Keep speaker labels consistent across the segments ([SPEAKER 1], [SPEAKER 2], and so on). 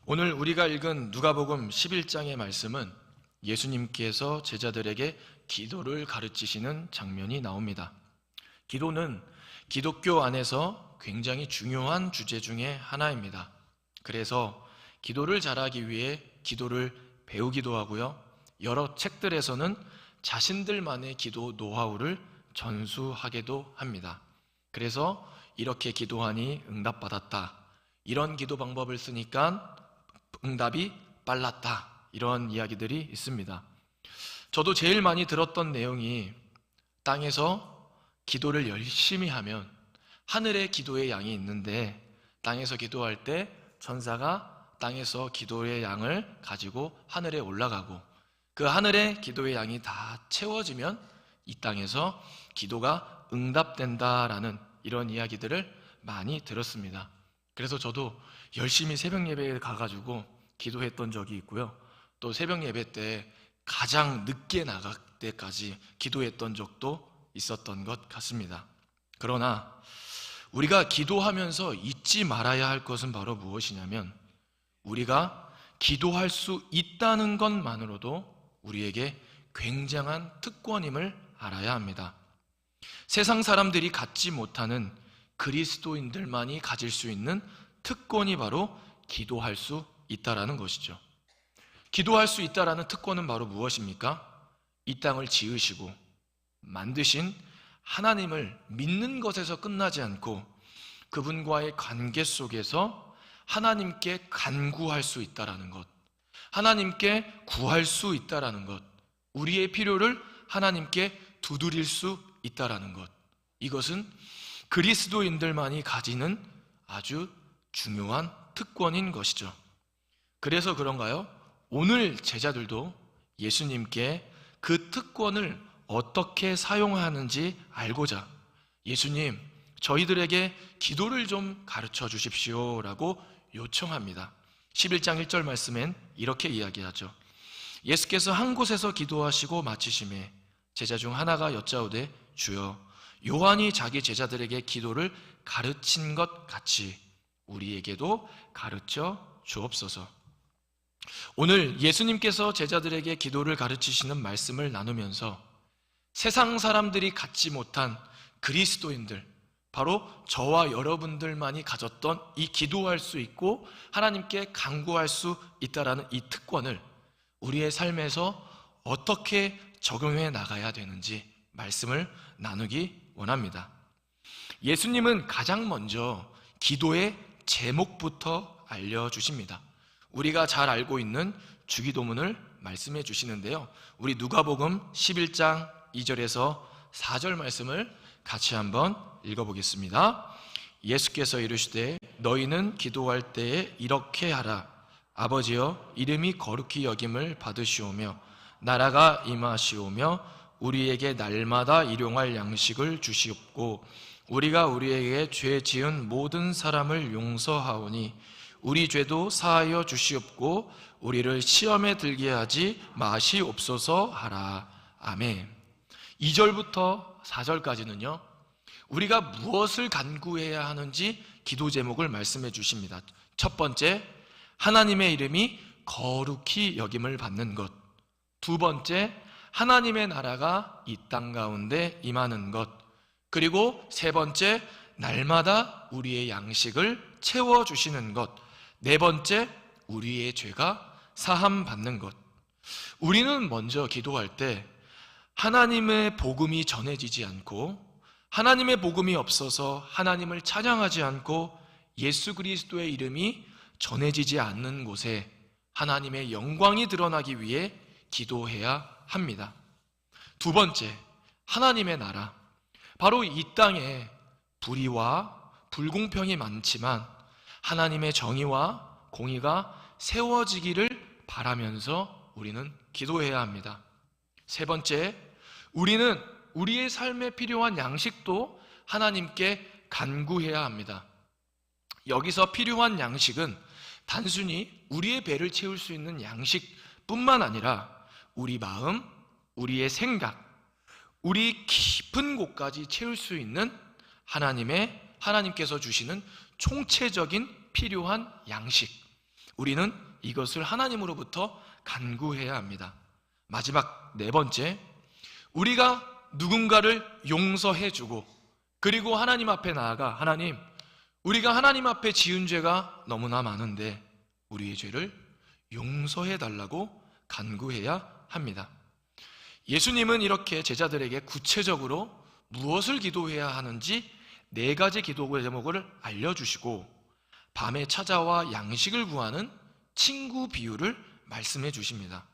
[SPEAKER 1] 오늘 우리가 읽은 누가복음 11장의 말씀은 예수님께서 제자들에게 기도를 가르치시는 장면이 나옵니다. 기도는 기독교 안에서 굉장히 중요한 주제 중에 하나입니다. 그래서 기도를 잘하기 위해 기도를 배우기도 하고요. 여러 책들에서는 자신들만의 기도 노하우를 전수하기도 합니다. 그래서 이렇게 기도하니 응답받았다, 이런 기도 방법을 쓰니까 응답이 빨랐다, 이런 이야기들이 있습니다. 저도 제일 많이 들었던 내용이 땅에서 기도를 열심히 하면 하늘에 기도의 양이 있는데, 땅에서 기도할 때 천사가 땅에서 기도의 양을 가지고 하늘에 올라가고 그 하늘에 기도의 양이 다 채워지면 이 땅에서 기도가 응답된다라는 이런 이야기들을 많이 들었습니다. 그래서 저도 열심히 새벽 예배에 가가지고 기도했던 적이 있고요. 또 새벽 예배 때 가장 늦게 나갈 때까지 기도했던 적도 있었던 것 같습니다. 그러나 우리가 기도하면서 잊지 말아야 할 것은 바로 무엇이냐면, 우리가 기도할 수 있다는 것만으로도 우리에게 굉장한 특권임을 알아야 합니다. 세상 사람들이 갖지 못하는 그리스도인들만이 가질 수 있는 특권이 바로 기도할 수 있다라는 것이죠. 기도할 수 있다라는 특권은 바로 무엇입니까? 이 땅을 지으시고 만드신 하나님을 믿는 것에서 끝나지 않고 그분과의 관계 속에서 하나님께 간구할 수 있다라는 것, 하나님께 구할 수 있다라는 것, 우리의 필요를 하나님께 두드릴 수 있다라는 것, 이것은 그리스도인들만이 가지는 아주 중요한 특권인 것이죠. 그래서 그런가요? 오늘 제자들도 예수님께 그 특권을 어떻게 사용하는지 알고자 예수님, 저희들에게 기도를 좀 가르쳐 주십시오 라고 요청합니다. 11장 1절 말씀엔 이렇게 이야기하죠. 예수께서 한 곳에서 기도하시고 마치심에 제자 중 하나가 여짜오되 주여, 요한이 자기 제자들에게 기도를 가르친 것 같이 우리에게도 가르쳐 주옵소서. 오늘 예수님께서 제자들에게 기도를 가르치시는 말씀을 나누면서 세상 사람들이 갖지 못한 그리스도인들, 바로 저와 여러분들만이 가졌던 이 기도할 수 있고 하나님께 간구할 수 있다라는 이 특권을 우리의 삶에서 어떻게 적용해 나가야 되는지 말씀을 나누기 원합니다. 예수님은 가장 먼저 기도의 제목부터 알려주십니다. 우리가 잘 알고 있는 주기도문을 말씀해 주시는데요, 우리 누가복음 11장 2절에서 4절 말씀을 같이 한번 읽어보겠습니다. 예수께서 이르시되 너희는 기도할 때에 이렇게 하라. 아버지여, 이름이 거룩히 여김을 받으시오며 나라가 임하시오며 우리에게 날마다 일용할 양식을 주시옵고 우리가 우리에게 죄 지은 모든 사람을 용서하오니 우리 죄도 사하여 주시옵고 우리를 시험에 들게 하지 마시옵소서 하라. 아멘. 2절부터 4절까지는요, 우리가 무엇을 간구해야 하는지 기도 제목을 말씀해 주십니다. 첫 번째, 하나님의 이름이 거룩히 여김을 받는 것. 두 번째, 하나님의 나라가 이 땅 가운데 임하는 것. 그리고 세 번째, 날마다 우리의 양식을 채워주시는 것. 네 번째, 우리의 죄가 사함 받는 것. 우리는 먼저 기도할 때 하나님의 복음이 전해지지 않고 하나님의 복음이 없어서 하나님을 찬양하지 않고 예수 그리스도의 이름이 전해지지 않는 곳에 하나님의 영광이 드러나기 위해 기도해야 합니다. 두 번째, 하나님의 나라. 바로 이 땅에 불의와 불공평이 많지만 하나님의 정의와 공의가 세워지기를 바라면서 우리는 기도해야 합니다. 세 번째, 우리는 우리의 삶에 필요한 양식도 하나님께 간구해야 합니다. 여기서 필요한 양식은 단순히 우리의 배를 채울 수 있는 양식뿐만 아니라 우리 마음, 우리의 생각, 우리 깊은 곳까지 채울 수 있는 하나님께서 주시는 총체적인 필요한 양식, 우리는 이것을 하나님으로부터 간구해야 합니다. 마지막 네 번째, 우리가 누군가를 용서해주고 그리고 하나님 앞에 나아가 하나님, 우리가 하나님 앞에 지은 죄가 너무나 많은데 우리의 죄를 용서해달라고 간구해야 합니다. 예수님은 이렇게 제자들에게 구체적으로 무엇을 기도해야 하는지 네 가지 기도 제목을 알려주시고 밤에 찾아와 양식을 구하는 친구 비유를 말씀해 주십니다.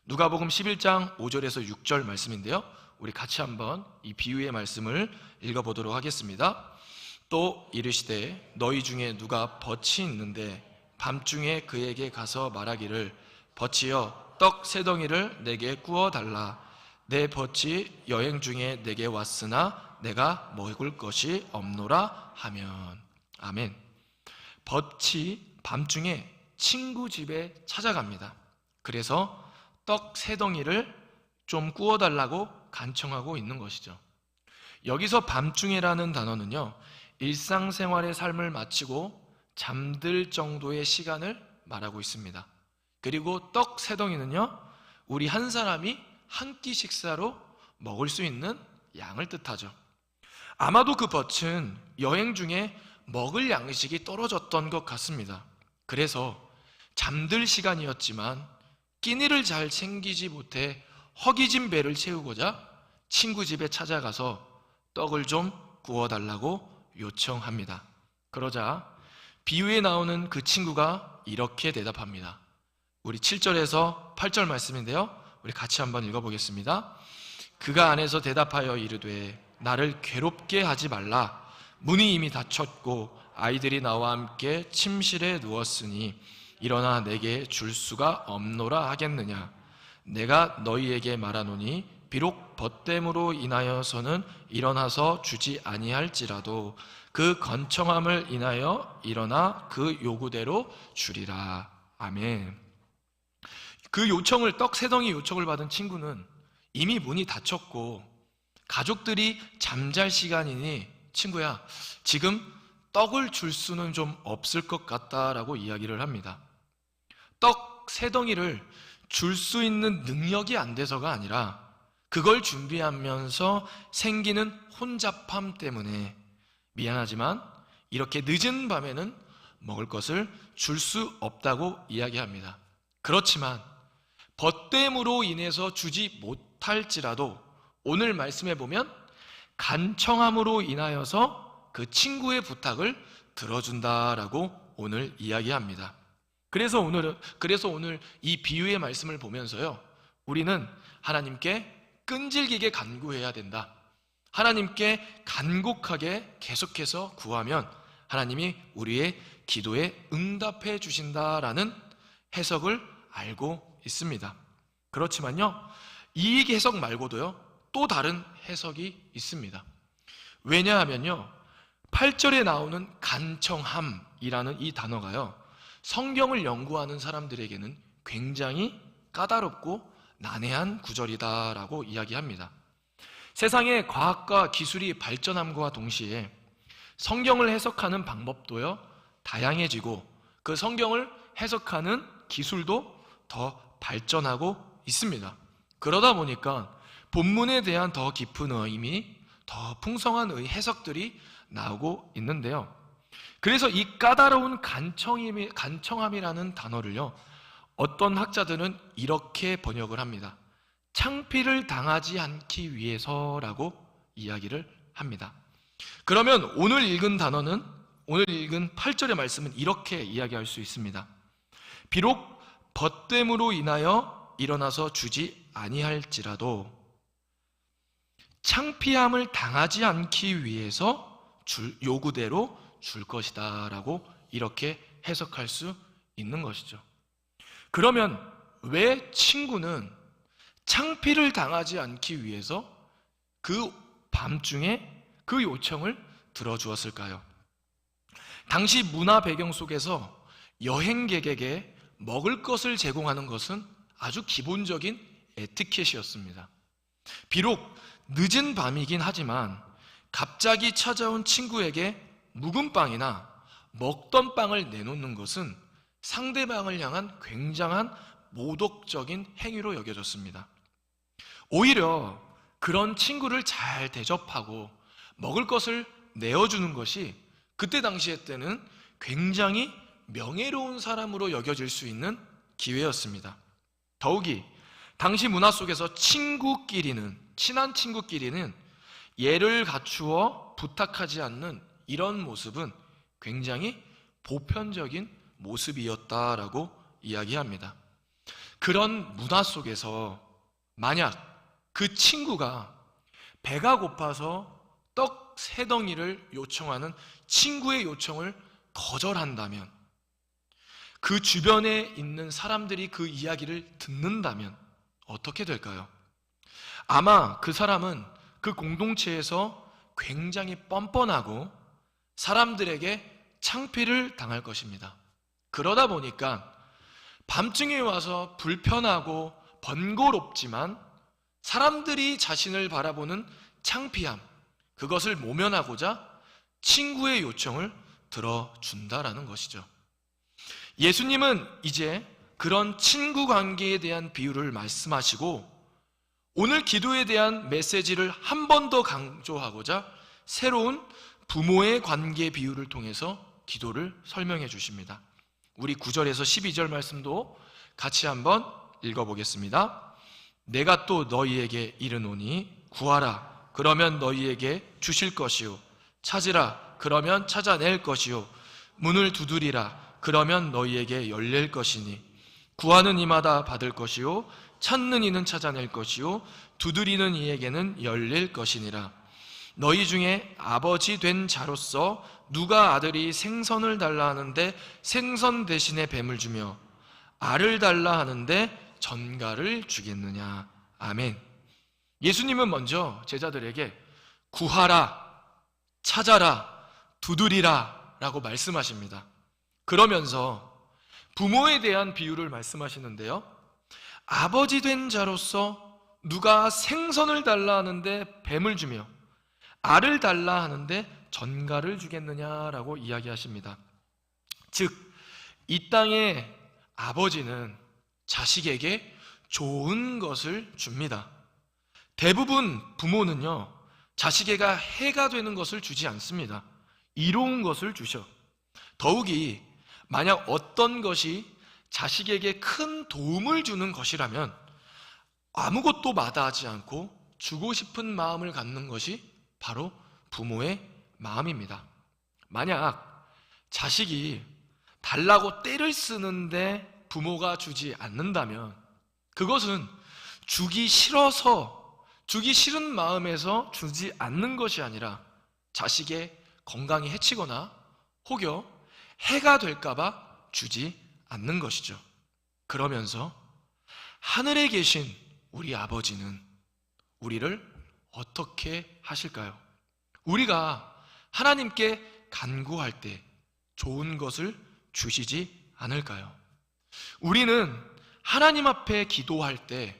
[SPEAKER 1] 누가복음 11장 5절에서 6절 말씀인데요, 우리 같이 한번 이 비유의 말씀을 읽어보도록 하겠습니다. 또 이르시되 너희 중에 누가 덫이 있는데 밤중에 그에게 가서 말하기를 덫이여 떡 세 덩이를 내게 구워 달라. 내 덫이 여행 중에 내게 왔으나 내가 먹을 것이 없노라 하면. 아멘. 덫이 밤중에 친구 집에 찾아갑니다. 그래서 떡 세 덩이를 좀 구워 달라고 간청하고 있는 것이죠. 여기서 밤중에라는 단어는요, 일상생활의 삶을 마치고 잠들 정도의 시간을 말하고 있습니다. 그리고 떡 세 덩이는요, 우리 한 사람이 한 끼 식사로 먹을 수 있는 양을 뜻하죠. 아마도 그 덫은 여행 중에 먹을 양식이 떨어졌던 것 같습니다. 그래서 잠들 시간이었지만 끼니를 잘 챙기지 못해 허기진 배를 채우고자 친구 집에 찾아가서 떡을 좀 구워달라고 요청합니다. 그러자 비유에 나오는 그 친구가 이렇게 대답합니다. 우리 7절에서 8절 말씀인데요, 우리 같이 한번 읽어보겠습니다. 그가 안에서 대답하여 이르되 나를 괴롭게 하지 말라. 문이 이미 닫혔고 아이들이 나와 함께 침실에 누웠으니 일어나 내게 줄 수가 없노라 하겠느냐. 내가 너희에게 말하노니 비록 벗됨으로 인하여서는 일어나서 주지 아니할지라도 그 건청함을 인하여 일어나 그 요구대로 주리라. 아멘. 그 요청을, 떡 세 덩이 요청을 받은 친구는 이미 문이 닫혔고 가족들이 잠잘 시간이니 친구야, 지금 떡을 줄 수는 좀 없을 것 같다라고 이야기를 합니다. 떡 세 덩이를 줄 수 있는 능력이 안 돼서가 아니라 그걸 준비하면서 생기는 혼잡함 때문에 미안하지만 이렇게 늦은 밤에는 먹을 것을 줄 수 없다고 이야기합니다. 그렇지만 벗됨으로 인해서 주지 못할지라도 오늘 말씀해 보면 간청함으로 인하여서 그 친구의 부탁을 들어준다라고 오늘 이야기합니다. 그래서 오늘 이 비유의 말씀을 보면서요, 우리는 하나님께 끈질기게 간구해야 된다. 하나님께 간곡하게 계속해서 구하면 하나님이 우리의 기도에 응답해 주신다라는 해석을 알고 있습니다. 그렇지만요, 이 해석 말고도요, 또 다른 해석이 있습니다. 왜냐하면요, 8절에 나오는 간청함이라는 이 단어가요, 성경을 연구하는 사람들에게는 굉장히 까다롭고 난해한 구절이다라고 이야기합니다. 세상의 과학과 기술이 발전함과 동시에 성경을 해석하는 방법도요, 다양해지고 그 성경을 해석하는 기술도 더 발전하고 있습니다. 그러다 보니까 본문에 대한 더 깊은 의미, 더 풍성한 해석들이 나오고 있는데요. 그래서 이 까다로운 간청함이라는 단어를요, 어떤 학자들은 이렇게 번역을 합니다. 창피를 당하지 않기 위해서라고 이야기를 합니다. 그러면 오늘 읽은 8절의 말씀은 이렇게 이야기할 수 있습니다. 비록 벗됨으로 인하여 일어나서 주지 아니할지라도 창피함을 당하지 않기 위해서 요구대로 줄 것이다 라고 이렇게 해석할 수 있는 것이죠. 그러면 왜 친구는 창피를 당하지 않기 위해서 그 밤중에 그 요청을 들어주었을까요? 당시 문화 배경 속에서 여행객에게 먹을 것을 제공하는 것은 아주 기본적인 에티켓이었습니다. 비록 늦은 밤이긴 하지만 갑자기 찾아온 친구에게 묵은 빵이나 먹던 빵을 내놓는 것은 상대방을 향한 굉장한 모독적인 행위로 여겨졌습니다. 오히려 그런 친구를 잘 대접하고 먹을 것을 내어주는 것이 그때 당시에 때는 굉장히 명예로운 사람으로 여겨질 수 있는 기회였습니다. 더욱이 당시 문화 속에서 친한 친구끼리는 예를 갖추어 부탁하지 않는 이런 모습은 굉장히 보편적인 모습이었다라고 이야기합니다. 그런 문화 속에서 만약 그 친구가 배가 고파서 떡 세 덩이를 요청하는 친구의 요청을 거절한다면, 그 주변에 있는 사람들이 그 이야기를 듣는다면 어떻게 될까요? 아마 그 사람은 그 공동체에서 굉장히 뻔뻔하고 사람들에게 창피를 당할 것입니다. 그러다 보니까 밤중에 와서 불편하고 번거롭지만 사람들이 자신을 바라보는 창피함, 그것을 모면하고자 친구의 요청을 들어준다라는 것이죠. 예수님은 이제 그런 친구 관계에 대한 비유를 말씀하시고 오늘 기도에 대한 메시지를 한 번 더 강조하고자 새로운 부모의 관계 비유를 통해서 기도를 설명해 주십니다. 우리 9절에서 12절 말씀도 같이 한번 읽어보겠습니다. 내가 또 너희에게 이르노니 구하라 그러면 너희에게 주실 것이요 찾으라 그러면 찾아낼 것이요 문을 두드리라 그러면 너희에게 열릴 것이니 구하는 이마다 받을 것이요 찾는 이는 찾아낼 것이요 두드리는 이에게는 열릴 것이니라. 너희 중에 아버지 된 자로서 누가 아들이 생선을 달라 하는데 생선 대신에 뱀을 주며 알을 달라 하는데 전갈을 주겠느냐. 아멘. 예수님은 먼저 제자들에게 구하라, 찾아라, 두드리라 라고 말씀하십니다. 그러면서 부모에 대한 비유를 말씀하시는데요, 아버지 된 자로서 누가 생선을 달라 하는데 뱀을 주며 알을 달라 하는데 전갈을 주겠느냐라고 이야기하십니다. 즉, 이 땅의 아버지는 자식에게 좋은 것을 줍니다. 대부분 부모는요, 자식에게 해가 되는 것을 주지 않습니다. 이로운 것을 주셔. 더욱이 만약 어떤 것이 자식에게 큰 도움을 주는 것이라면 아무것도 마다하지 않고 주고 싶은 마음을 갖는 것이 바로 부모의 마음입니다. 만약 자식이 달라고 떼를 쓰는데 부모가 주지 않는다면 그것은 주기 싫은 마음에서 주지 않는 것이 아니라 자식의 건강에 해치거나 혹여 해가 될까봐 주지 않는 것이죠. 그러면서 하늘에 계신 우리 아버지는 우리를 어떻게 하실까요? 우리가 하나님께 간구할 때 좋은 것을 주시지 않을까요? 우리는 하나님 앞에 기도할 때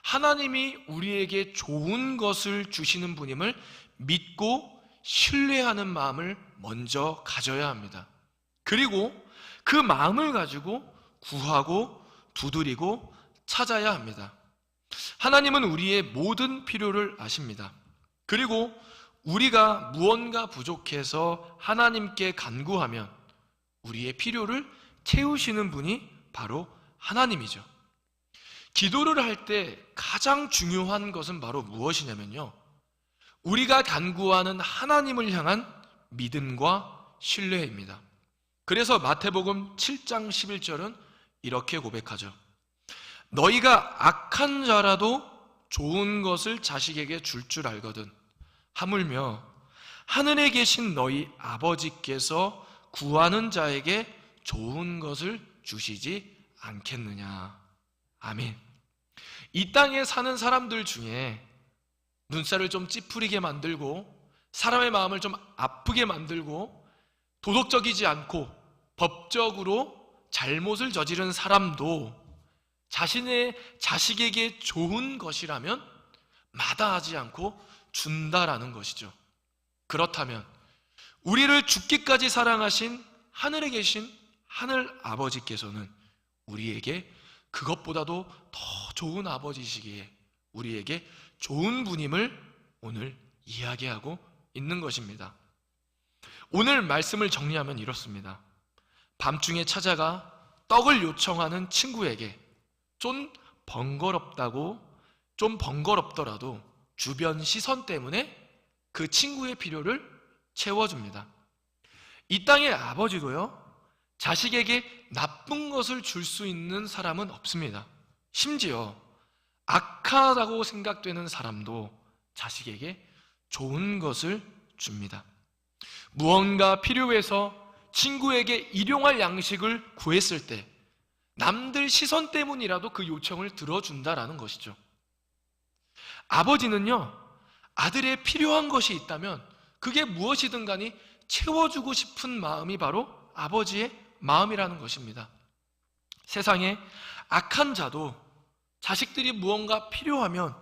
[SPEAKER 1] 하나님이 우리에게 좋은 것을 주시는 분임을 믿고 신뢰하는 마음을 먼저 가져야 합니다. 그리고 그 마음을 가지고 구하고 두드리고 찾아야 합니다. 하나님은 우리의 모든 필요를 아십니다. 그리고 우리가 무언가 부족해서 하나님께 간구하면 우리의 필요를 채우시는 분이 바로 하나님이죠. 기도를 할 때 가장 중요한 것은 바로 무엇이냐면요, 우리가 간구하는 하나님을 향한 믿음과 신뢰입니다. 그래서 마태복음 7장 11절은 이렇게 고백하죠. 너희가 악한 자라도 좋은 것을 자식에게 줄 줄 알거든 하물며 하늘에 계신 너희 아버지께서 구하는 자에게 좋은 것을 주시지 않겠느냐. 아멘. 이 땅에 사는 사람들 중에 눈살을 좀 찌푸리게 만들고 사람의 마음을 좀 아프게 만들고 도덕적이지 않고 법적으로 잘못을 저지른 사람도 자신의 자식에게 좋은 것이라면 마다하지 않고 준다라는 것이죠. 그렇다면 우리를 죽기까지 사랑하신 하늘에 계신 하늘 아버지께서는 우리에게 그것보다도 더 좋은 아버지시기에 우리에게 좋은 분임을 오늘 이야기하고 있는 것입니다. 오늘 말씀을 정리하면 이렇습니다. 밤중에 찾아가 떡을 요청하는 친구에게 좀 번거롭더라도 주변 시선 때문에 그 친구의 필요를 채워줍니다. 이 땅의 아버지도요, 자식에게 나쁜 것을 줄 수 있는 사람은 없습니다. 심지어 악하다고 생각되는 사람도 자식에게 좋은 것을 줍니다. 무언가 필요해서 친구에게 일용할 양식을 구했을 때 남들 시선 때문이라도 그 요청을 들어준다라는 것이죠. 아버지는요, 아들의 필요한 것이 있다면 그게 무엇이든 간에 채워주고 싶은 마음이 바로 아버지의 마음이라는 것입니다. 세상에 악한 자도 자식들이 무언가 필요하면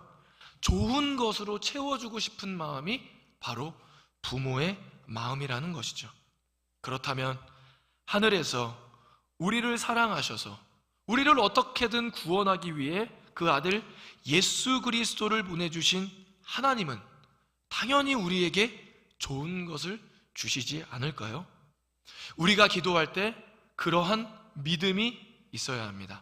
[SPEAKER 1] 좋은 것으로 채워주고 싶은 마음이 바로 부모의 마음이라는 것이죠. 그렇다면 하늘에서 우리를 사랑하셔서 우리를 어떻게든 구원하기 위해 그 아들 예수 그리스도를 보내주신 하나님은 당연히 우리에게 좋은 것을 주시지 않을까요? 우리가 기도할 때 그러한 믿음이 있어야 합니다.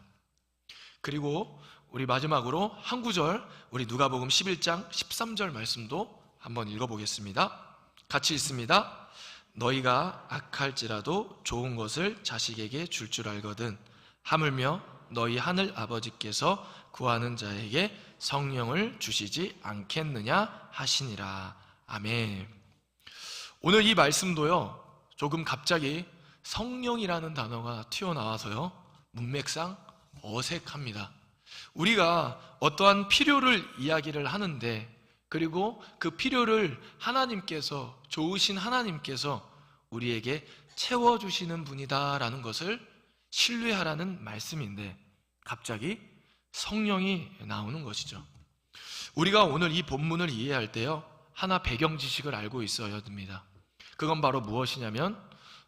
[SPEAKER 1] 그리고 우리 마지막으로 한 구절, 우리 누가복음 11장 13절 말씀도 한번 읽어보겠습니다. 같이 읽습니다. 너희가 악할지라도 좋은 것을 자식에게 줄 줄 알거든 하물며 너희 하늘 아버지께서 구하는 자에게 성령을 주시지 않겠느냐 하시니라. 아멘. 오늘 이 말씀도요, 조금 갑자기 성령이라는 단어가 튀어나와서요, 문맥상 어색합니다. 우리가 어떠한 필요를 이야기를 하는데, 그리고 그 필요를 하나님께서, 좋으신 하나님께서 우리에게 채워주시는 분이다라는 것을 신뢰하라는 말씀인데 갑자기 성령이 나오는 것이죠. 우리가 오늘 이 본문을 이해할 때요, 하나 배경 지식을 알고 있어야 됩니다. 그건 바로 무엇이냐면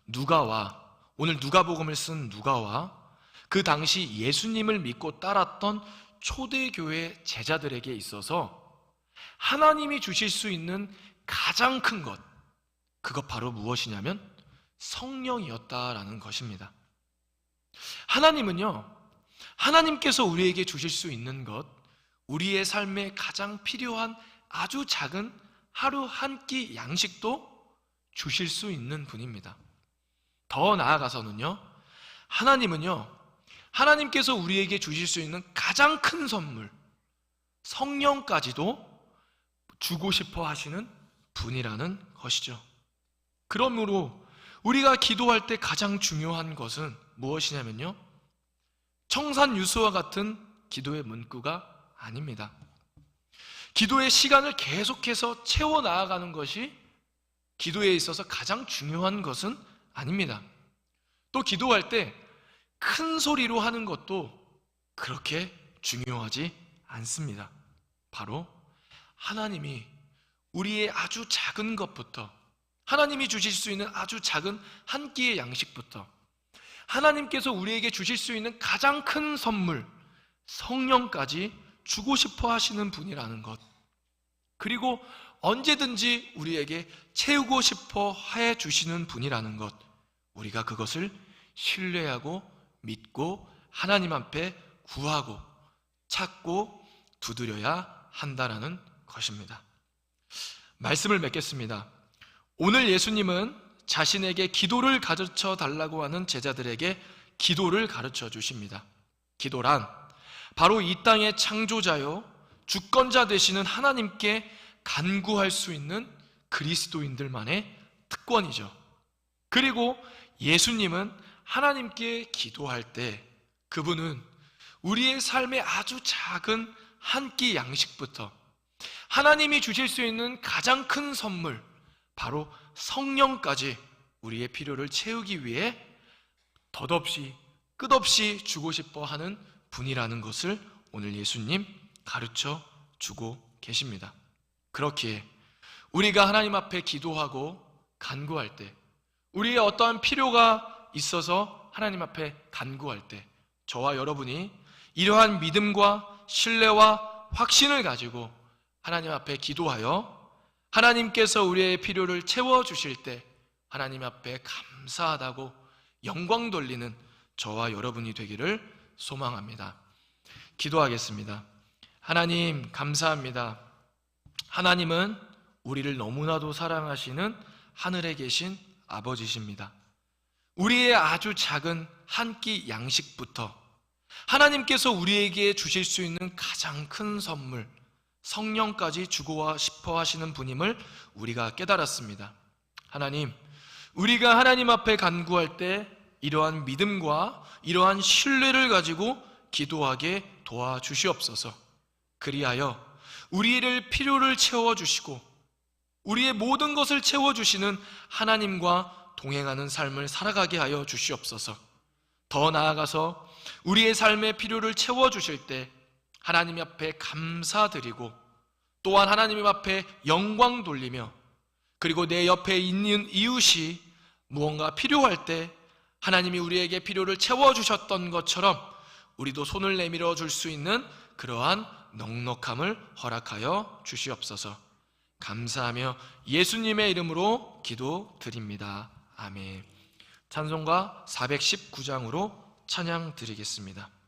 [SPEAKER 1] 누가와, 오늘 누가복음을 쓴 누가와 그 당시 예수님을 믿고 따랐던 초대교회 제자들에게 있어서 하나님이 주실 수 있는 가장 큰 것, 그것 바로 무엇이냐면 성령이었다라는 것입니다. 하나님은요, 하나님께서 우리에게 주실 수 있는 것, 우리의 삶에 가장 필요한 아주 작은 하루 한 끼 양식도 주실 수 있는 분입니다. 더 나아가서는요, 하나님은요, 하나님께서 우리에게 주실 수 있는 가장 큰 선물, 성령까지도 주고 싶어 하시는 분이라는 것이죠. 그러므로 우리가 기도할 때 가장 중요한 것은 무엇이냐면요, 청산유수와 같은 기도의 문구가 아닙니다. 기도의 시간을 계속해서 채워나가는 것이 기도에 있어서 가장 중요한 것은 아닙니다. 또 기도할 때 큰 소리로 하는 것도 그렇게 중요하지 않습니다. 바로 하나님이 우리의 아주 작은 것부터, 하나님이 주실 수 있는 아주 작은 한 끼의 양식부터, 하나님께서 우리에게 주실 수 있는 가장 큰 선물, 성령까지 주고 싶어 하시는 분이라는 것, 그리고 언제든지 우리에게 채우고 싶어 해 주시는 분이라는 것, 우리가 그것을 신뢰하고 믿고 하나님 앞에 구하고 찾고 두드려야 한다라는 것입니다. 말씀을 맺겠습니다. 오늘 예수님은 자신에게 기도를 가르쳐 달라고 하는 제자들에게 기도를 가르쳐 주십니다. 기도란 바로 이 땅의 창조자요 주권자 되시는 하나님께 간구할 수 있는 그리스도인들만의 특권이죠. 그리고 예수님은 하나님께 기도할 때 그분은 우리의 삶의 아주 작은 한 끼 양식부터 하나님이 주실 수 있는 가장 큰 선물, 바로 성령까지 우리의 필요를 채우기 위해 덧없이 끝없이 주고 싶어 하는 분이라는 것을 오늘 예수님 가르쳐 주고 계십니다. 그렇기에 우리가 하나님 앞에 기도하고 간구할 때, 우리의 어떠한 필요가 있어서 하나님 앞에 간구할 때 저와 여러분이 이러한 믿음과 신뢰와 확신을 가지고 하나님 앞에 기도하여 하나님께서 우리의 필요를 채워주실 때 하나님 앞에 감사하다고 영광 돌리는 저와 여러분이 되기를 소망합니다. 기도하겠습니다. 하나님 감사합니다. 하나님은 우리를 너무나도 사랑하시는 하늘에 계신 아버지십니다. 우리의 아주 작은 한 끼 양식부터 하나님께서 우리에게 주실 수 있는 가장 큰 선물 성령까지 주고 싶어 하시는 분임을 우리가 깨달았습니다. 하나님, 우리가 하나님 앞에 간구할 때 이러한 믿음과 이러한 신뢰를 가지고 기도하게 도와주시옵소서. 그리하여 우리의 필요를 채워주시고 우리의 모든 것을 채워주시는 하나님과 동행하는 삶을 살아가게 하여 주시옵소서. 더 나아가서 우리의 삶의 필요를 채워주실 때 하나님 앞에 감사드리고 또한 하나님 앞에 영광 돌리며 그리고 내 옆에 있는 이웃이 무언가 필요할 때 하나님이 우리에게 필요를 채워주셨던 것처럼 우리도 손을 내밀어 줄 수 있는 그러한 넉넉함을 허락하여 주시옵소서. 감사하며 예수님의 이름으로 기도드립니다. 아멘. 찬송가 419장으로 찬양 드리겠습니다.